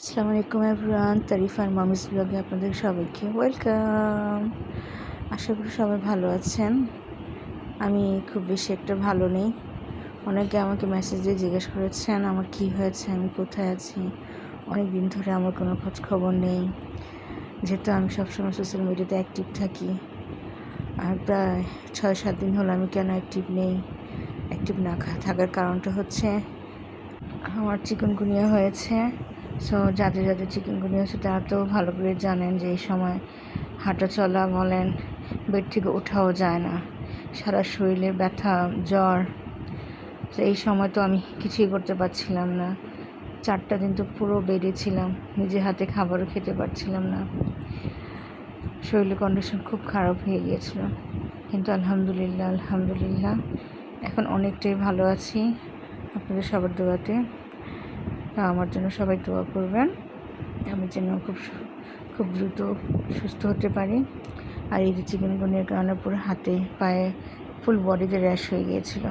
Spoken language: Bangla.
আসসালামু আলাইকুম এভরিওয়ান, তারিফ আর মামিস ব্লগে আপনাদের সবাইকে ওয়েলকাম। আশা করি সবাই ভালো আছেন। আমি খুব বেশি একটা ভালো নেই। অনেকে আমাকে মেসেজ দিয়ে জিজ্ঞেস করেছেন আমার কি হয়েছে, আমি কোথায় আছি। অনেক দিন ধরে আমার কোনো খোঁজ খবর নেই, যেহেতু আমি সবসময় সোশ্যাল মিডিয়াতে অ্যাক্টিভ থাকি। আর প্রায় 6-7 দিন হলো আমি কেন অ্যাক্টিভ নেই। অ্যাক্টিভ না থাকার কারণটা হচ্ছে আমার চিকুনগুনিয়া হয়েছে। সো যাদের চিকেনগুনিয়া হয়েছে তারা তো ভালো করে জানেন যে এই সময় হাঁটা চলা বলেন, বেড থেকে ওঠাও যায় না, সারা শরীরে ব্যথা, জ্বর। তো এই সময় তো আমি কিছুই করতে পারছিলাম না। 4টা দিন তো পুরো বেডে ছিলাম, নিজে হাতে খাবারও খেতে পারছিলাম না। শরীরের কন্ডিশন খুব খারাপ হয়ে গিয়েছিল, কিন্তু আলহামদুলিল্লাহ এখন অনেকটাই ভালো আছি আপনাদের সবার দোয়াতে। আমার জন্য সবাই দোয়া করবেন, আমি যেন খুব দ্রুত সুস্থ হতে পারি। আর এই যে চিকেনগুনিয়ার কারণে পুরো হাতে পায়ে ফুল বডিতে র্যাশ হয়ে গিয়েছিল।